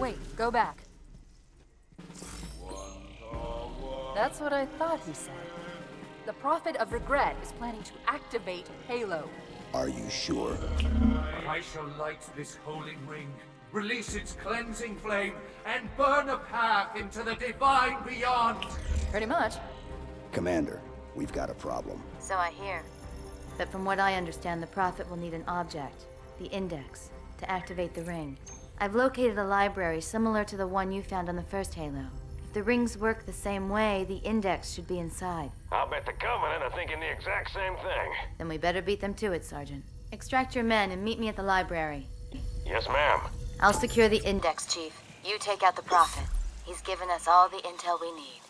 Wait, go back. That's what I thought he said. The Prophet of Regret is planning to activate Halo. Are you sure? I shall light this holy ring, release its cleansing flame, and burn a path into the divine beyond. Pretty much. Commander, we've got a problem. So I hear. But from what I understand, the Prophet will need an object, the Index, to activate the ring. I've located a library similar to the one you found on the first Halo. If the rings work the same way, the Index should be inside. I'll bet the Covenant are thinking the exact same thing. Then we better beat them to it, Sergeant. Extract your men and meet me at the library. Yes, ma'am. I'll secure the Index, Chief. You take out the Prophet. He's given us all the intel we need.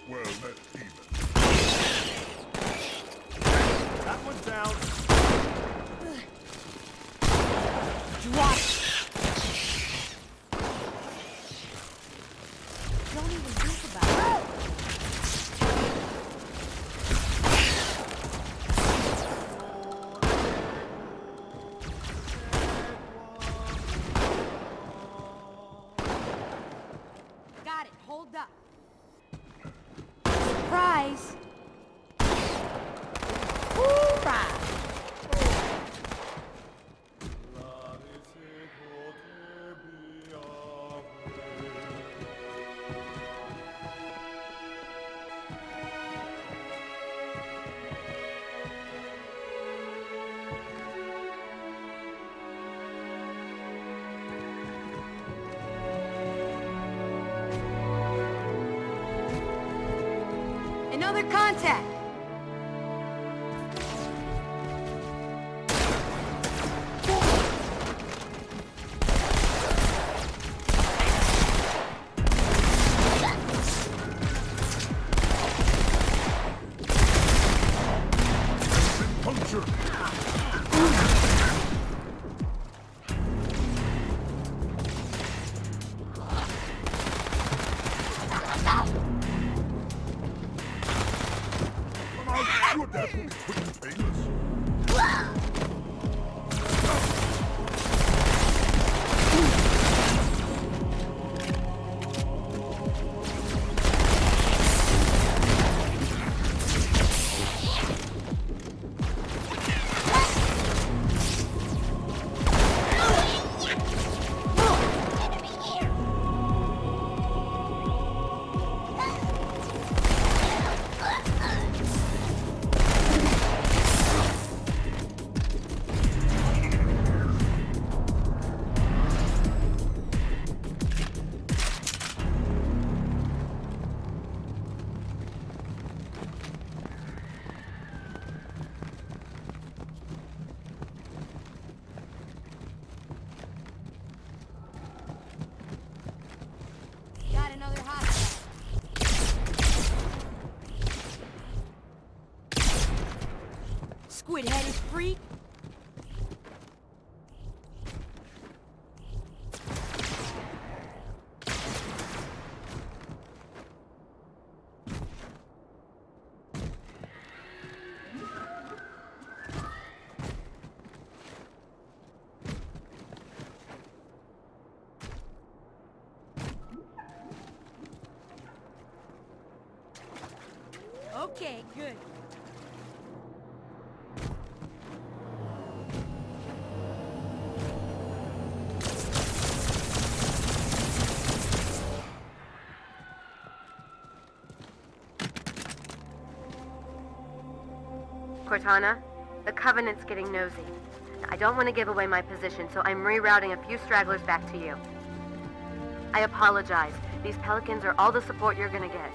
Well, let's even. That one's down. Drop! Don't even think about it. Got it. Hold up. Surprise! Hoorah! Another contact! Puncture. Your death will be quick and painless. Got another hostile. Squid head is free. Okay, good. Cortana, the Covenant's getting nosy. I don't want to give away my position, so I'm rerouting a few stragglers back to you. I apologize. These Pelicans are all the support you're gonna get.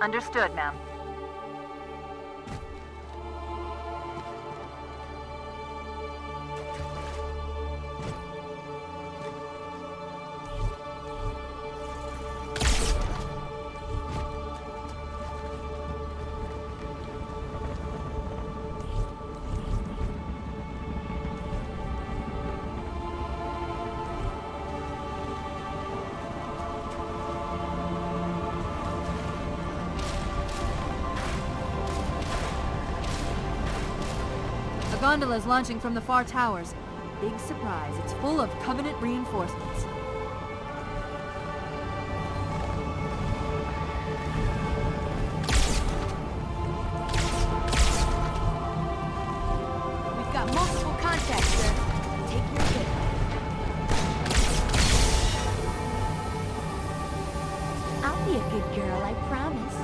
Understood, ma'am. Gondola's launching from the far towers. Big surprise, it's full of Covenant reinforcements. We've got multiple contacts, sir. Take your pick. I'll be a good girl, I promise.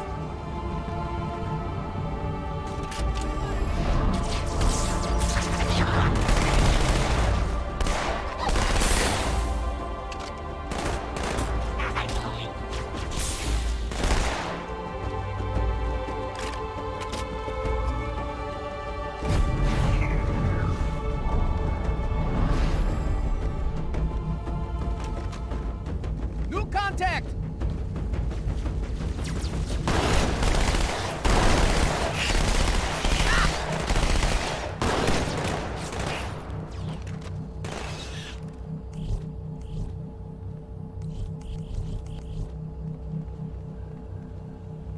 New contact!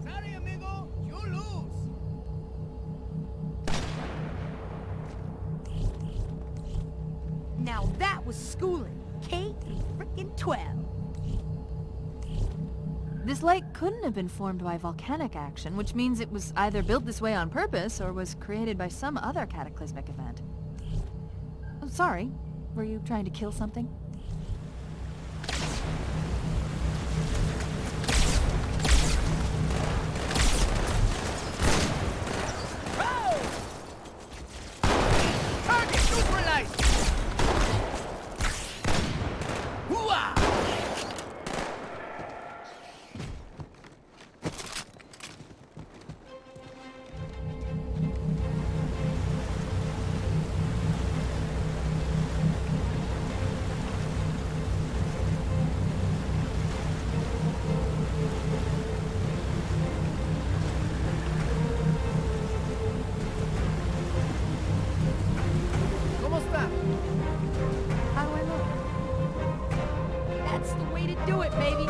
Sorry, amigo. You lose. Now that was schooling. K-3-12. This lake couldn't have been formed by volcanic action, which means it was either built this way on purpose or was created by some other cataclysmic event. I'm sorry, were you trying to kill something? Target neutralized! Hooah! ¿Cómo está? How do I look? That's the way to do it, baby.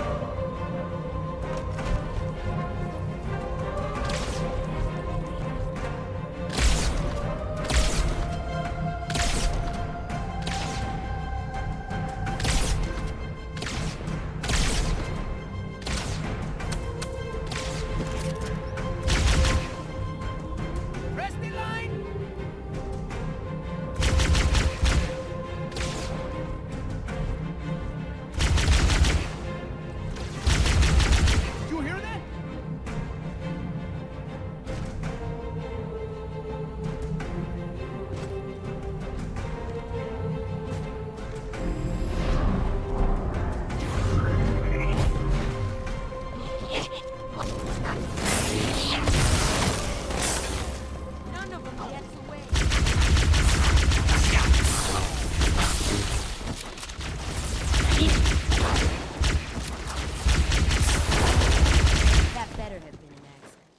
Press the line! Did you hear that? None of them gets away. That better have been an accident.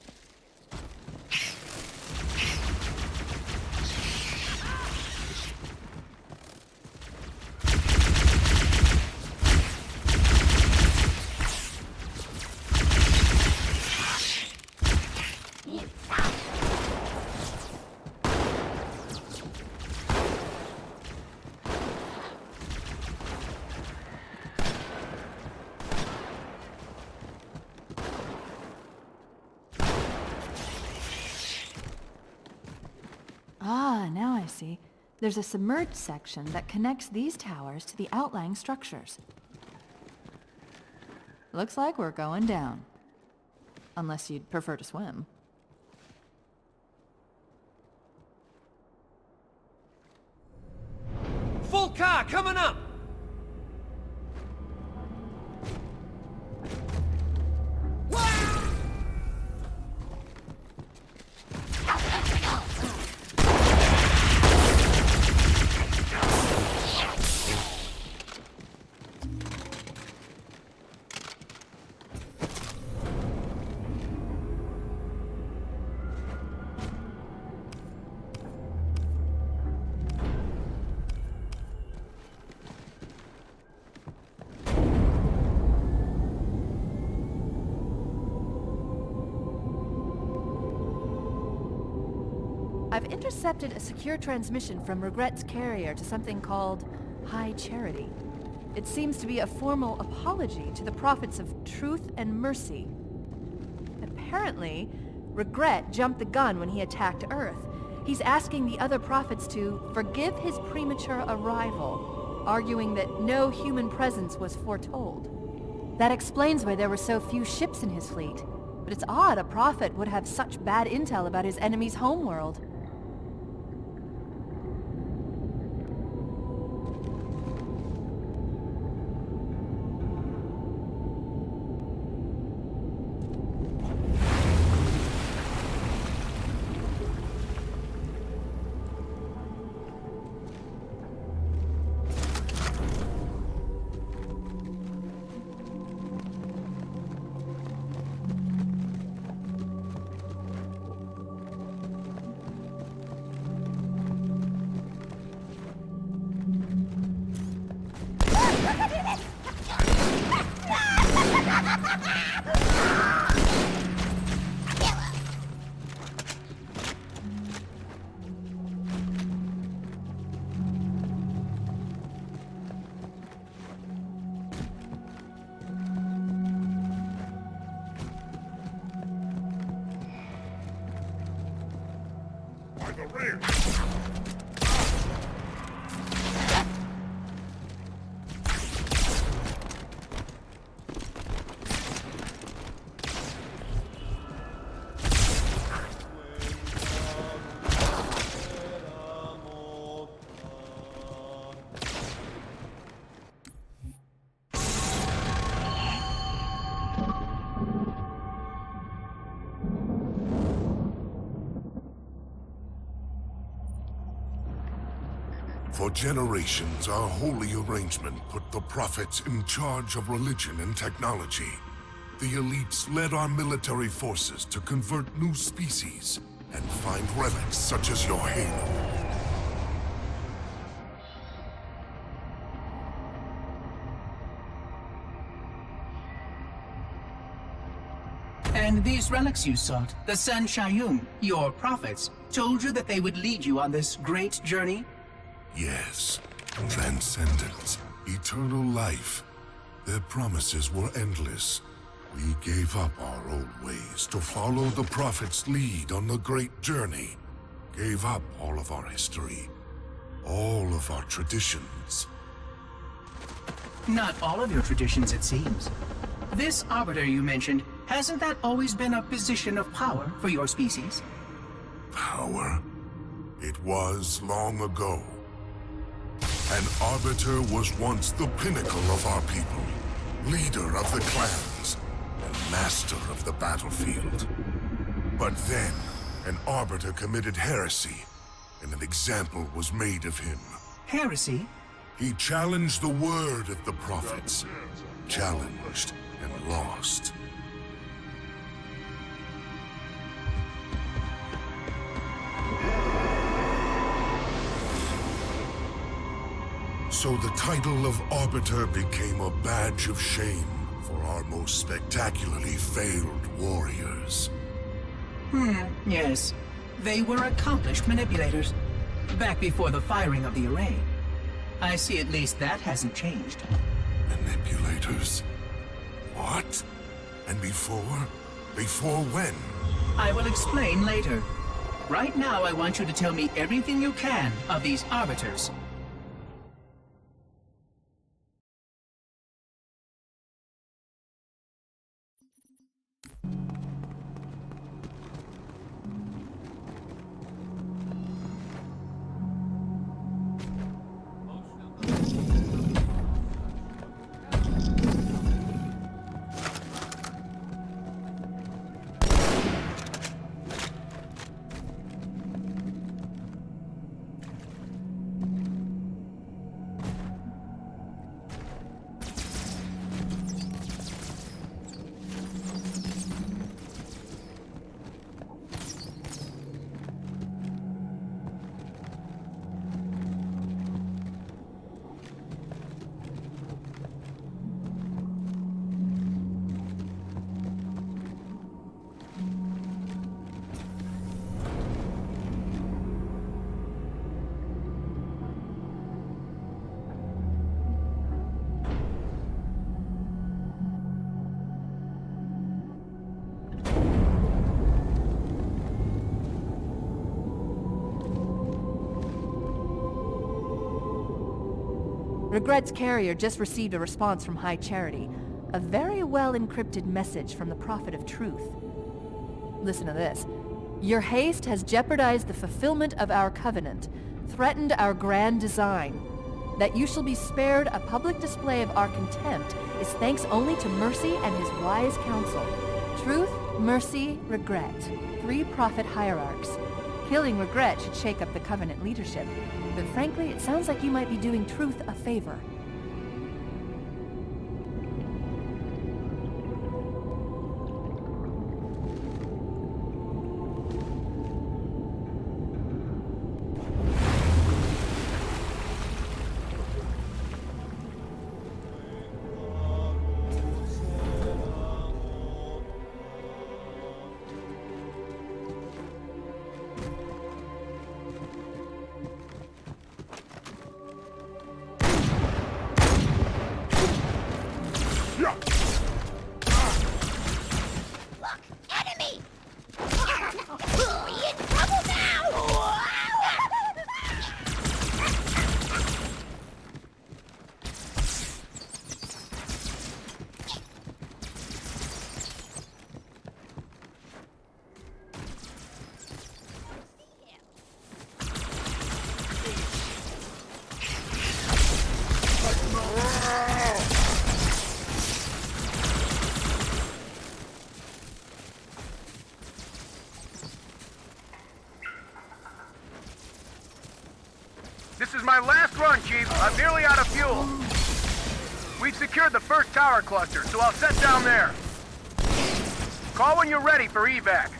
Ah, now I see. There's a submerged section that connects these towers to the outlying structures. Looks like we're going down. Unless you'd prefer to swim. Full car coming up! I've intercepted a secure transmission from Regret's carrier to something called High Charity. It seems to be a formal apology to the prophets of truth and mercy. Apparently, Regret jumped the gun when he attacked Earth. He's asking the other prophets to forgive his premature arrival, arguing that no human presence was foretold. That explains why there were so few ships in his fleet. But it's odd a prophet would have such bad intel about his enemy's homeworld. By the rear! For generations, our holy arrangement put the prophets in charge of religion and technology. The elites led our military forces to convert new species and find relics such as your halo. And these relics you sought, the San Shayun, your prophets, told you that they would lead you on this great journey? Yes, transcendence, eternal life. Their promises were endless. We gave up our old ways to follow the Prophet's lead on the great journey. Gave up all of our history, all of our traditions. Not all of your traditions, it seems. This Arbiter you mentioned, hasn't that always been a position of power for your species? Power? It was long ago. An Arbiter was once the pinnacle of our people, leader of the clans, and master of the battlefield. But then, an Arbiter committed heresy, and an example was made of him. Heresy? He challenged the word of the prophets. Challenged and lost. So the title of Arbiter became a badge of shame for our most spectacularly failed warriors. Yes. They were accomplished manipulators. Back before the firing of the array. I see at least that hasn't changed. Manipulators? What? And before? Before when? I will explain later. Right now, I want you to tell me everything you can of these Arbiters. Regret's carrier just received a response from High Charity. A very well-encrypted message from the Prophet of Truth. Listen to this. Your haste has jeopardized the fulfillment of our covenant, threatened our grand design. That you shall be spared a public display of our contempt is thanks only to Mercy and his wise counsel. Truth, Mercy, Regret. 3 prophet hierarchs. Killing Regret should shake up the covenant leadership. But frankly, it sounds like you might be doing Truth a favor. This is my last run, Chief. I'm nearly out of fuel. We've secured the first tower cluster, so I'll set down there. Call when you're ready for evac.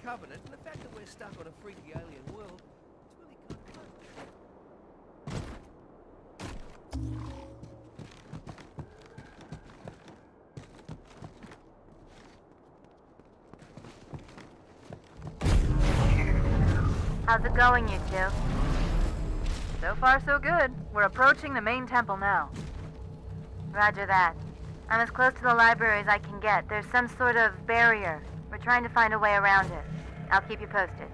Covenant and the fact that we're stuck on a freaky alien world, it's really kind of fun. How's it going, you two? So far, so good. We're approaching the main temple now. Roger that. I'm as close to the library as I can get. There's some sort of barrier. We're trying to find a way around it. I'll keep you posted.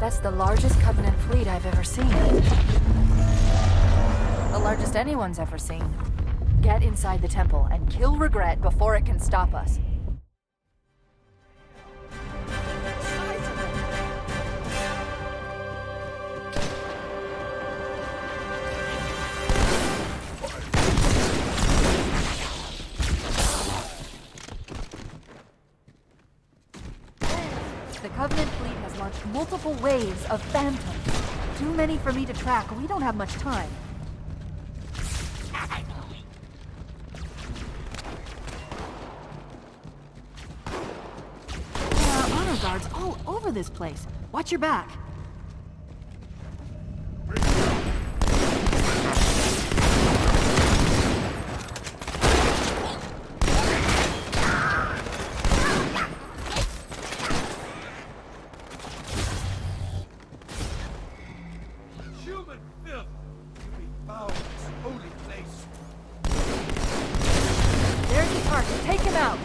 That's the largest Covenant fleet I've ever seen. The largest anyone's ever seen. Get inside the temple and kill Regret before it can stop us. The Covenant fleet has launched multiple waves of Phantoms. Too many for me to track. We don't have much time. There are honor guards all over this place. Watch your back. Human filth! To be found in this holy place. There's the target. Take him out.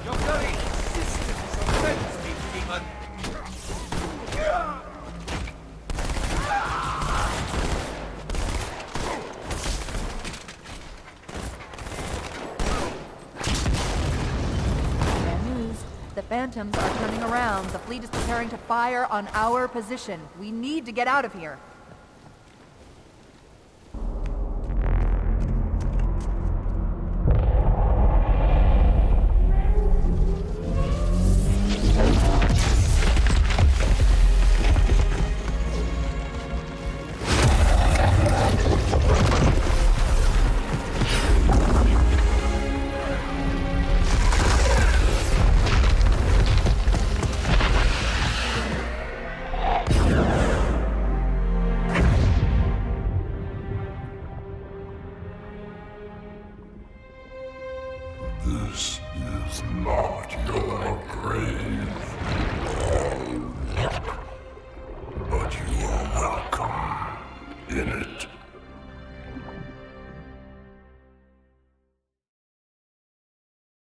Your very existence offends me, demon. Bad news. The Phantoms are turning around. The fleet is preparing to fire on our position. We need to get out of here. This is not your grave.